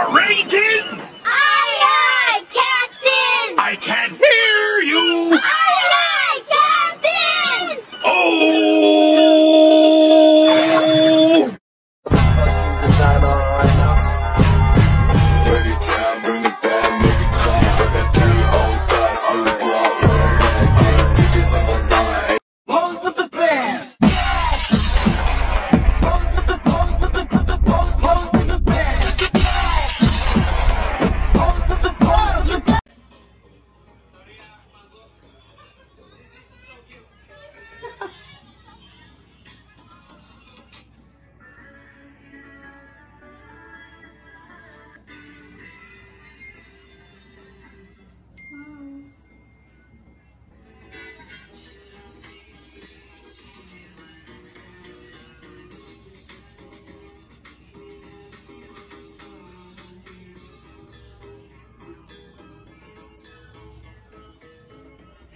Ready, kids? Aye, Captain! I can't hear you! Aye, Captain! Oh! Lost with the bands! Lost with the lost with the lost with the bands! Lost with the lost with the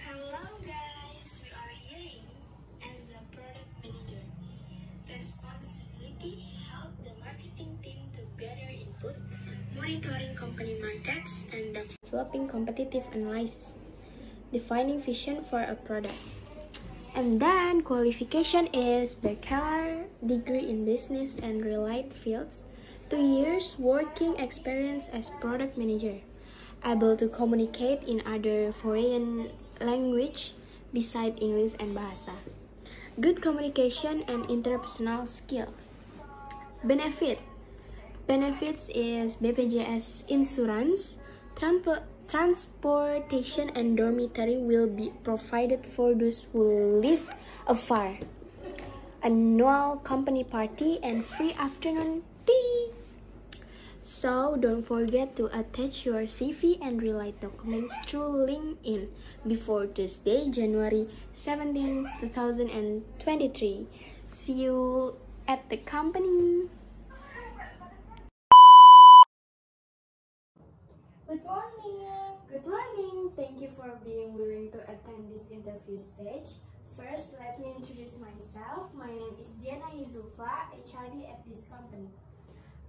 Hello guys, we are Yuri. As a product manager, responsibility help the marketing team to gather input, monitoring company markets, and developing competitive analysis, defining vision for a product. And then qualification is bachelor degree in business and related fields, 2 years working experience as product manager, able to communicate in other foreign language beside English and Bahasa, good communication and interpersonal skills. Benefits is BPJS insurance, transportation and dormitory will be provided for those who live afar, annual company party and free afternoon tea. So don't forget to attach your CV and related documents through LinkedIn before Tuesday, January 17, 2023. See you at the company. Good morning! Good morning! Thank you for being willing to attend this interview stage. First, let me introduce myself. My name is Diana Yusufa, HRD at this company.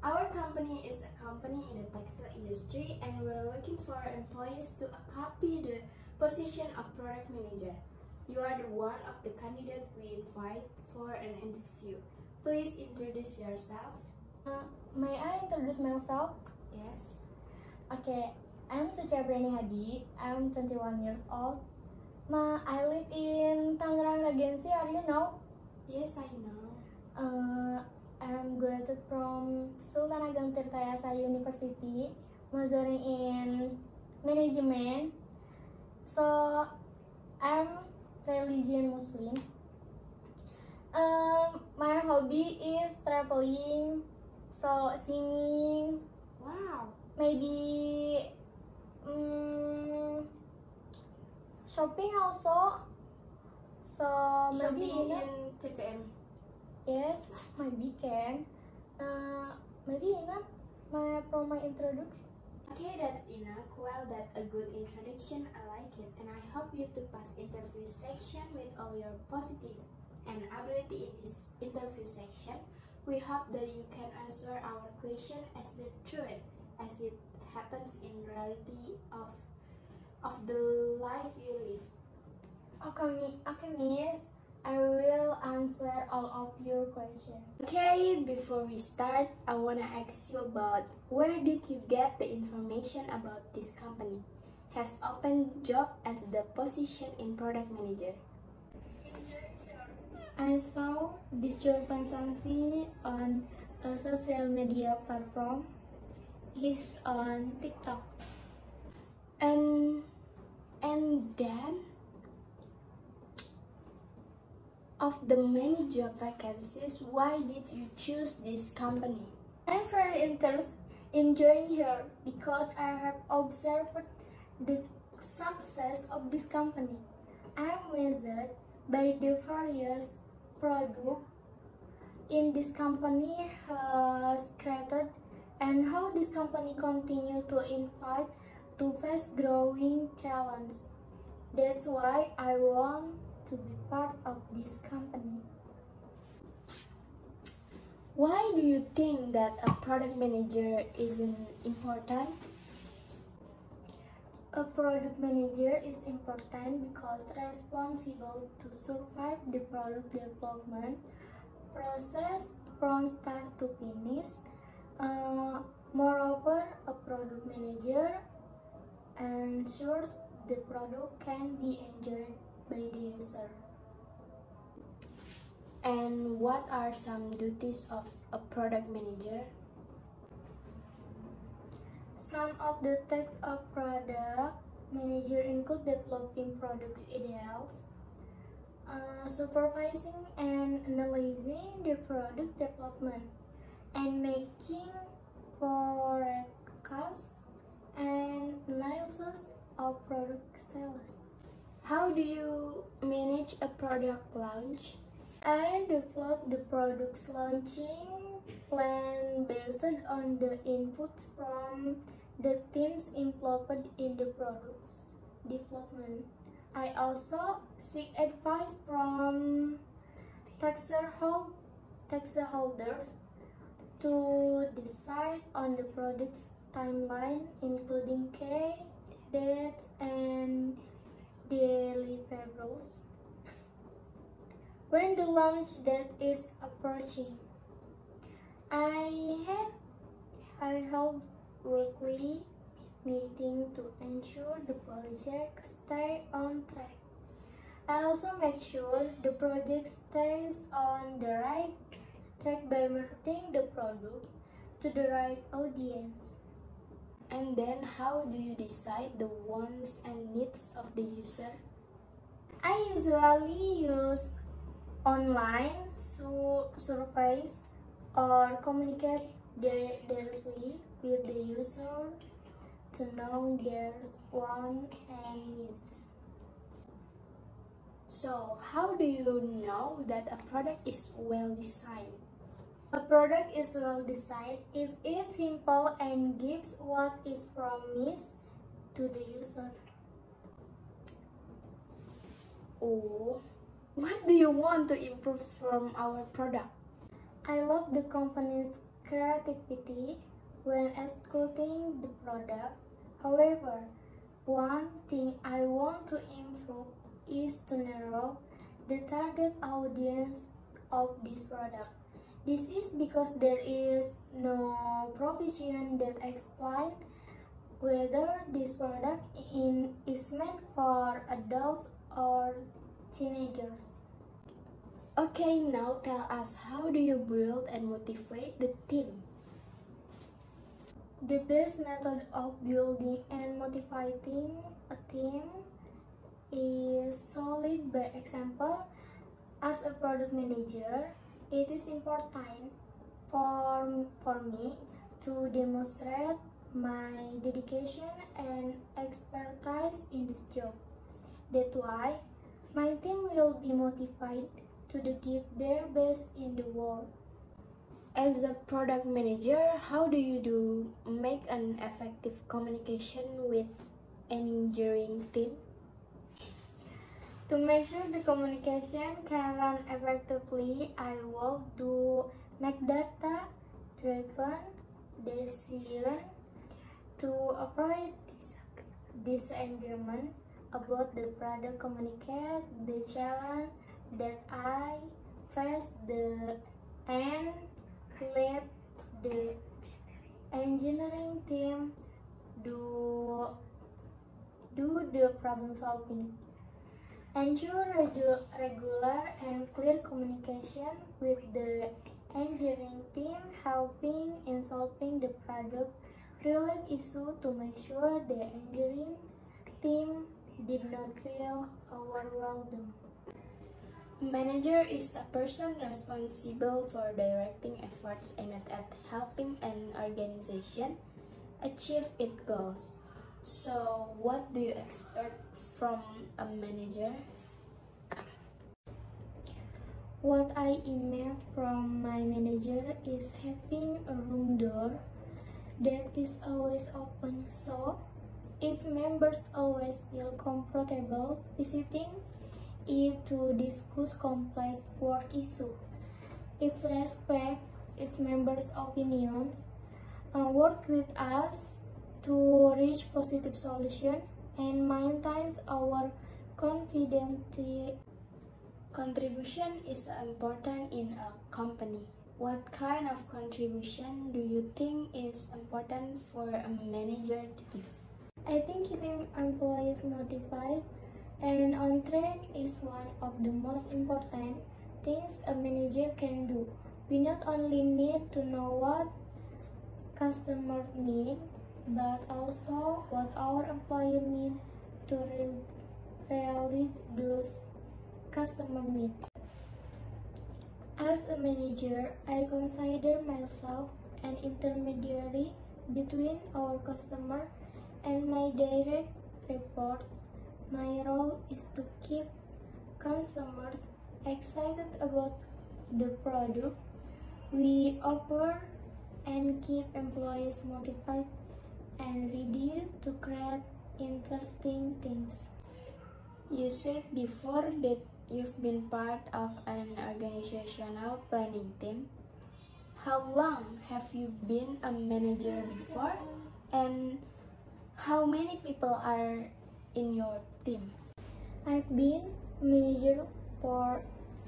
Our company is a company in the textile industry and we're looking for employees to copy the position of product manager. You are the one of the candidate we invite for an interview. Please introduce yourself. May I introduce myself? Yes. Okay, I'm Suciabrani Hadi. I'm 21 years old. I live in Tangerang Regency. Are you know? Yes, I know. I'm graduated from Sultan Ageng Tirtayasa University, majoring in management. So I'm religion Muslim. My hobby is traveling, so singing. Wow. Maybe shopping also. So maybe Shopping in TCM. yes, maybe can. Maybe enough from my introduction. Okay, that's enough. Well, that's a good introduction. I like it, and I hope you to pass interview section with all your positive and ability in this interview section. We hope that you can answer our question as the truth, as it happens in reality of the life you live. Okay, miss. I will answer all of your questions. Okay, before we start, I wanna ask you about where did you get the information about this company? Has open job as the position in product manager. I saw this job vacancy on a social media platform. It's on TikTok. And then of the many job vacancies, why did you choose this company? I'm very interested in joining here because I have observed the success of this company. I'm measured by the various products in this company has created and how this company continue to invite to fast-growing challenge. That's why I want to be part of this company. Why do you think that a product manager isn't important? A product manager is important because responsible to survive the product development process from start to finish. Moreover, a product manager ensures the product can be enjoyed by the user. And what are some duties of a product manager? Some of the tasks of product manager include developing product ideas, supervising and analyzing the product development, and making forecasts and analysis of product sales. How do you manage a product launch? I develop the product's launching plan based on the inputs from the teams involved in the product's development. I also seek advice from taxholders to decide on the product's timeline, including key dates and deliverables. When the launch date is approaching, I held weekly meeting to ensure the project stay on track. I also make sure the project stays on the right track by marketing the product to the right audience. And then how do you decide the wants and needs of the user? I usually use online surveys or communicate directly with the user to know their wants and needs. So, how do you know that a product is well designed? A product is well designed if it's simple and gives what is promised to the user. Oh, what do you want to improve from our product? I love the company's creativity when executing the product. However, one thing I want to improve is to narrow the target audience of this product. This is because there is no provision that explains whether this product is meant for adults or teenagers. Okay, now tell us, how do you build and motivate the team? The best method of building and motivating a team is solid by example. As a product manager, it is important for me to demonstrate my dedication and expertise in this job. That's why my team will be motivated to give their best in the work. As a product manager, how do you make an effective communication with engineering team? To make sure the communication can run effectively, I will make data-driven decisions to avoid disagreement about the product, communicate the challenge that I face and let the engineering team do the problem solving. Ensure regular and clear communication with the engineering team, helping in solving the product related issue to make sure the engineering team did not feel overwhelmed. Manager is a person responsible for directing efforts aimed at helping an organization achieve its goals. So, what do you expect from a manager? What I imagine from my manager is having a room door that is always open, so its members always feel comfortable visiting it to discuss complex work issues. It respects its members' opinions, work with us to reach positive solution, and maintain our confidentiality. Contribution is important in a company. What kind of contribution do you think is important for a manager to give? I think keeping employees motivated and on track is one of the most important things a manager can do. We not only need to know what customers need, but also what our employees need to realize those customer needs. As a manager, I consider myself an intermediary between our customer and my direct reports. My role is to keep consumers excited about the product we offer and keep employees motivated and ready to create interesting things. You said before that you've been part of an organizational planning team. How long have you been a manager before, and how many people are in your team? I've been manager for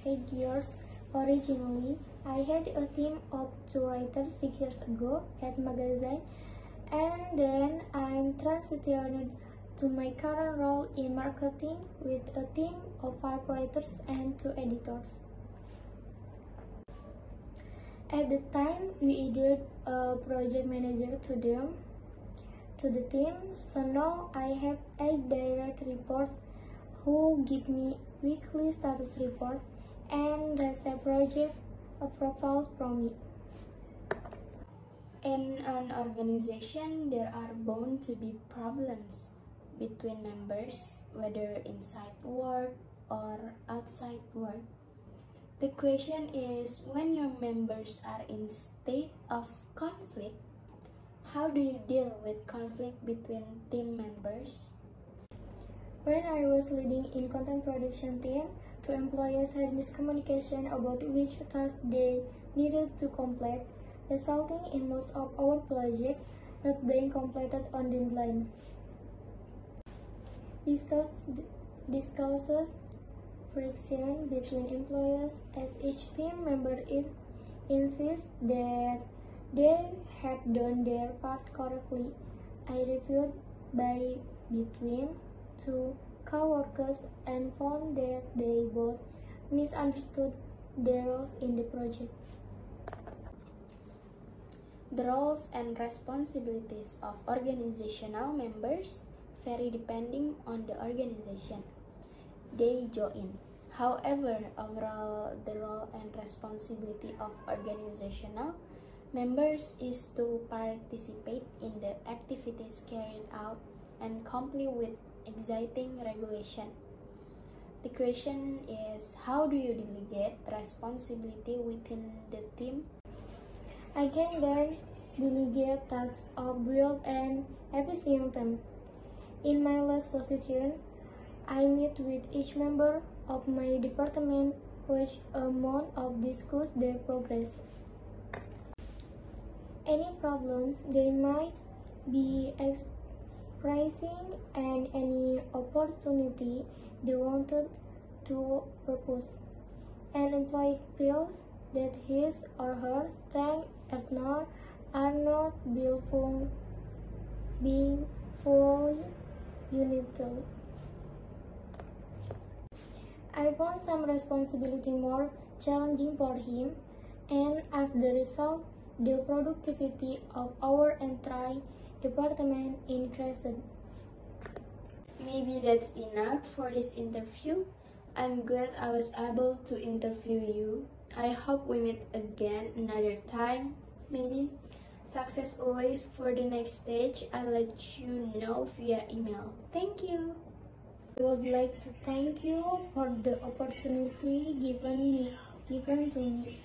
8 years. Originally, I had a team of 2 writers 6 years ago at magazine, and then I transitioned to my current role in marketing with a team of 5 writers and 2 editors. At the time, we added a project manager to the team, so now I have 8 direct reports who give me weekly status report and receive project profiles from me. In an organization, there are bound to be problems between members, whether inside work or outside work. The question is, when your members are in state of conflict, how do you deal with conflict between team members? When I was leading in content production team, 2 employees had miscommunication about which task they needed to complete, resulting in most of our project not being completed on deadline. This causes friction between employees as each team member insists that they have done their part correctly. I reviewed by between 2 co-workers and found that they both misunderstood their roles in the project. The roles and responsibilities of organizational members vary depending on the organization they join. However, overall, the role and responsibility of organizational members is to participate in the activities carried out and comply with existing regulation. The question is, how do you delegate responsibility within the team? I can then delegate tasks of build and efficient team. In my last position, I meet with each member of my department each month to discuss their progress. Any problems they might be expressing and any opportunity they wanted to propose. An employee feels that his or her strengths are not being fully united. I found some responsibility more challenging for him, and as the result, the productivity of our entire department increased. Maybe that's enough for this interview. I'm glad I was able to interview you. I hope we meet again another time, maybe. Success always for the next stage. I'll let you know via email. Thank you. I would like to thank you for the opportunity given to me.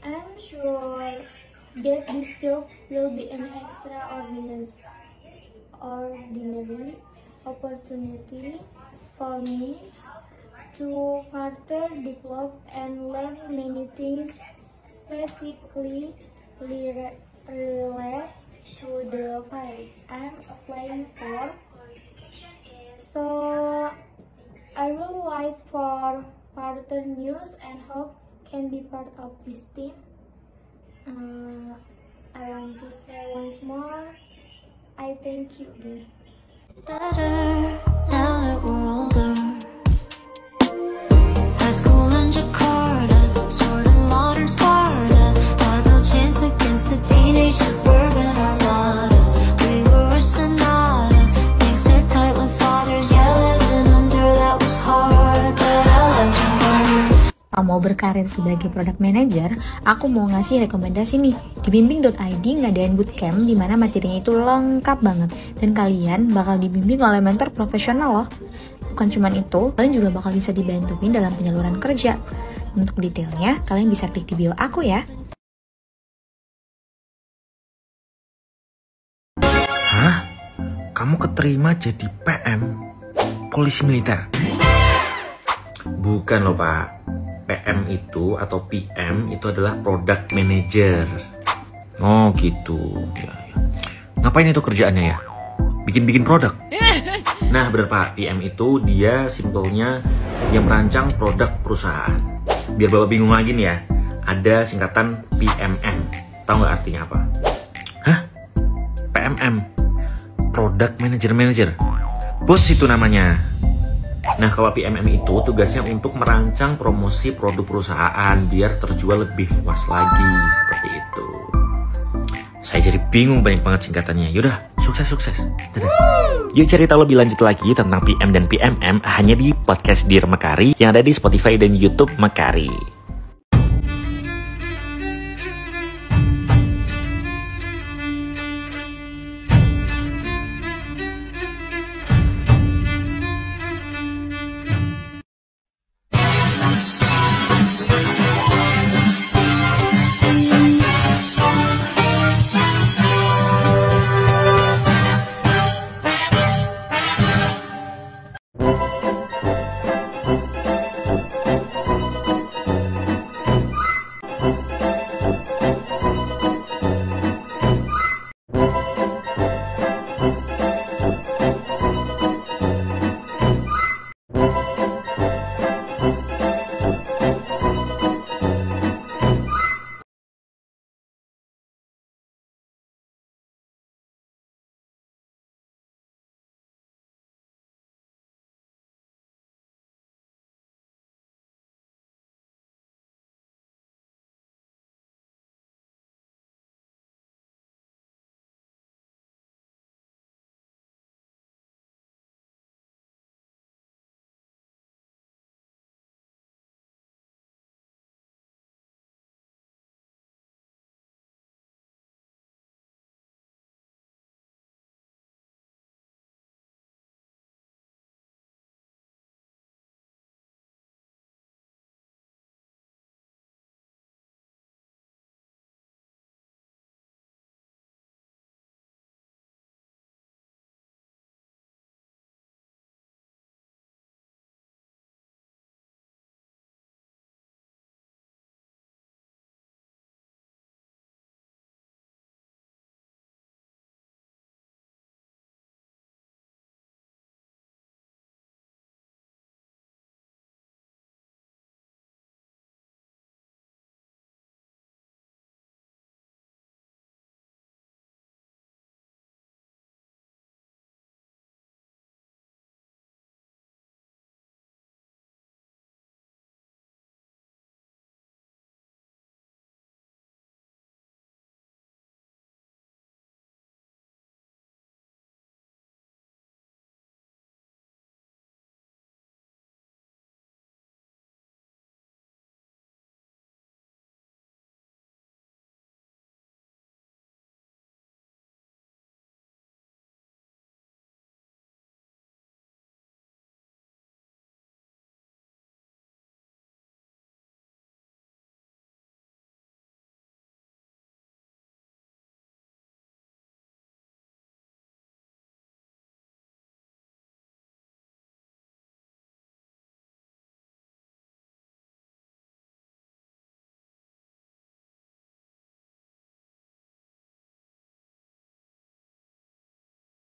I'm sure that this job will be an extraordinary opportunity for me to further develop and learn many things specifically relate to the field I'm applying for. So I will wait for further news and hope can be part of this team. I want to say once more, I thank you again. Better now that we're older. High school in Jakarta, sort of modern Sparta. Had no chance against the teenage suburban armadas. We were a sonata, thanks to tight with fathers. Yeah, living under that was hard, but I loved you. Mau berkarir sebagai product manager, aku mau ngasih rekomendasi nih. Di bimbing.id ngadain bootcamp di mana materinya itu lengkap banget dan kalian bakal dibimbing oleh mentor profesional loh. Bukan cuma itu, kalian juga bakal bisa dibantuin dalam penyaluran kerja. Untuk detailnya, kalian bisa klik di bio aku ya. Hah? Kamu keterima jadi PM? Polisi militer? Bukan loh Pak. PM itu atau PM itu adalah product manager. Oh gitu. Ya. Ngapain itu kerjaannya ya? Bikin-bikin produk. Nah bener Pak, PM itu dia simpelnya yang merancang produk perusahaan. Biar Bapak bingung lagi nih ya, ada singkatan PMM. Tahu nggak artinya apa? Hah? PMM? Product Manager. Bos itu namanya. Nah kalau PMM itu tugasnya untuk merancang promosi produk perusahaan biar terjual lebih luas lagi, seperti itu. Saya jadi bingung banyak banget singkatannya. Yaudah, sukses. Dadah. Yuk cari tahu lebih lanjut lagi tentang PM dan PMM hanya di podcast Dear Mekari yang ada di Spotify dan YouTube Mekari.